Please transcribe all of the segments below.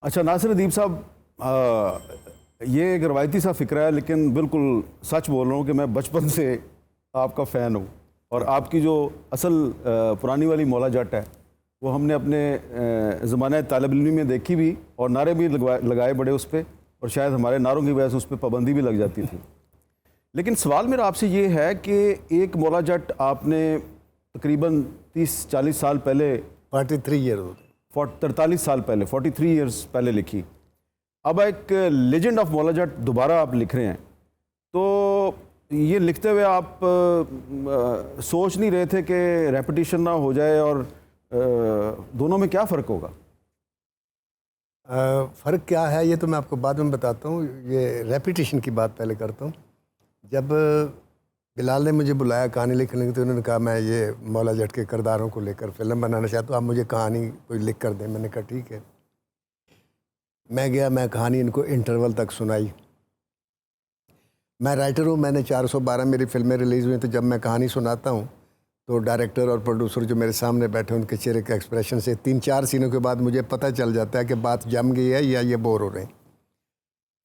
अच्छा नासिर अदीब साहब, ये एक रवायती सा फ़िक्रा है, लेकिन बिल्कुल सच बोल रहा हूँ कि मैं बचपन से आपका फ़ैन हूँ। और आपकी जो असल पुरानी वाली मौला जट है वो हमने अपने ज़माने तालिब इल्मी में देखी भी, और नारे भी लगाए बड़े उस पर, और शायद हमारे नारों की वजह से उस पर पाबंदी भी लग जाती थी। लेकिन सवाल मेरा आपसे ये है कि एक मौला जट आपने तकरीबन 30-40 साल पहले, 43 ईयर 43 साल पहले, 43 ईयर्स पहले लिखी। अब एक लेजेंड ऑफ मौला जट दोबारा आप लिख रहे हैं, तो ये लिखते हुए आप सोच नहीं रहे थे कि रेपिटेशन ना हो जाए, और दोनों में क्या फ़र्क होगा? फ़र्क क्या है ये तो मैं आपको बाद में बताता हूँ। ये रेपिटेशन की बात पहले करता हूँ। जब बिलाल ने मुझे बुलाया कहानी लिखने की, तो उन्होंने कहा मैं ये मौला जट के किरदारों को लेकर फ़िल्म बनाना चाहता हूँ, आप मुझे कहानी कोई लिख कर दें। मैंने कहा ठीक है। मैं गया, मैं कहानी इनको इंटरवल तक सुनाई। मैं राइटर हूँ, मैंने 412 मेरी फिल्में रिलीज़ हुई, तो जब मैं कहानी सुनाता हूँ तो डायरेक्टर और प्रोड्यूसर जो मेरे सामने बैठे हैं उनके चेहरे के एक्सप्रेशन से 3-4 सीनों के बाद मुझे पता चल जाता है कि बात जम गई है या ये बोर हो रहे हैं।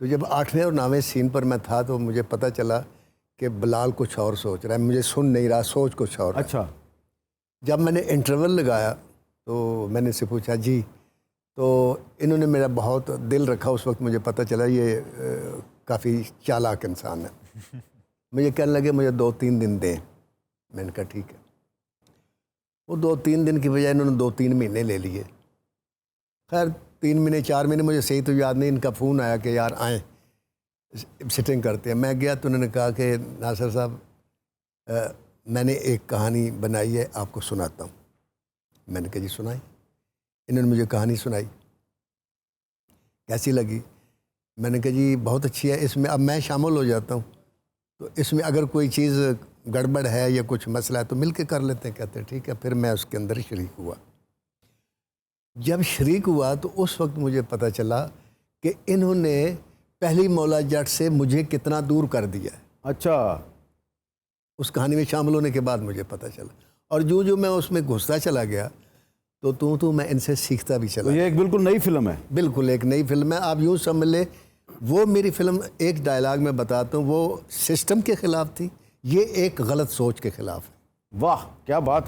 तो जब 8वें और 9वें सीन पर मैं था तो मुझे पता चला कि बिलाल कुछ और सोच रहा है, मुझे सुन नहीं रहा, सोच कुछ और। अच्छा। जब मैंने इंटरवल लगाया तो मैंने इससे पूछा जी, तो इन्होंने मेरा बहुत दिल रखा। उस वक्त मुझे पता चला ये काफ़ी चालाक इंसान है। मुझे कहने लगे मुझे 2-3 दिन दें। मैंने कहा ठीक है। वो 2-3 दिन की बजाय इन्होंने 2-3 महीने ले लिए। खैर 3 महीने 4 महीने मुझे सही तो याद नहीं, इनका फ़ोन आया कि यार आएँ सिटिंग करते हैं। मैं गया तो उन्होंने कहा कि नासिर साहब मैंने एक कहानी बनाई है, आपको सुनाता हूँ। मैंने कहा जी सुनाई। इन्होंने मुझे कहानी सुनाई, कैसी लगी? मैंने कहा जी बहुत अच्छी है, इसमें अब मैं शामिल हो जाता हूँ, तो इसमें अगर कोई चीज़ गड़बड़ है या कुछ मसला है तो मिल के कर लेते हैं। कहते हैं ठीक है। फिर मैं उसके अंदर शरीक हुआ। जब शरीक हुआ तो उस वक्त मुझे पता चला कि इन्होंने पहली मौला जट से मुझे कितना दूर कर दिया है। अच्छा। उस कहानी में शामिल होने के बाद मुझे पता चला, और जो मैं उसमें घुसता चला गया तो मैं इनसे सीखता भी चला। तो ये एक बिल्कुल नई फिल्म है? बिल्कुल एक नई फिल्म है। आप यूँ समझ ले, वो मेरी फिल्म एक डायलॉग में बताता हूँ, वो सिस्टम के ख़िलाफ़ थी, ये एक गलत सोच के ख़िलाफ़ है। वाह क्या बात है।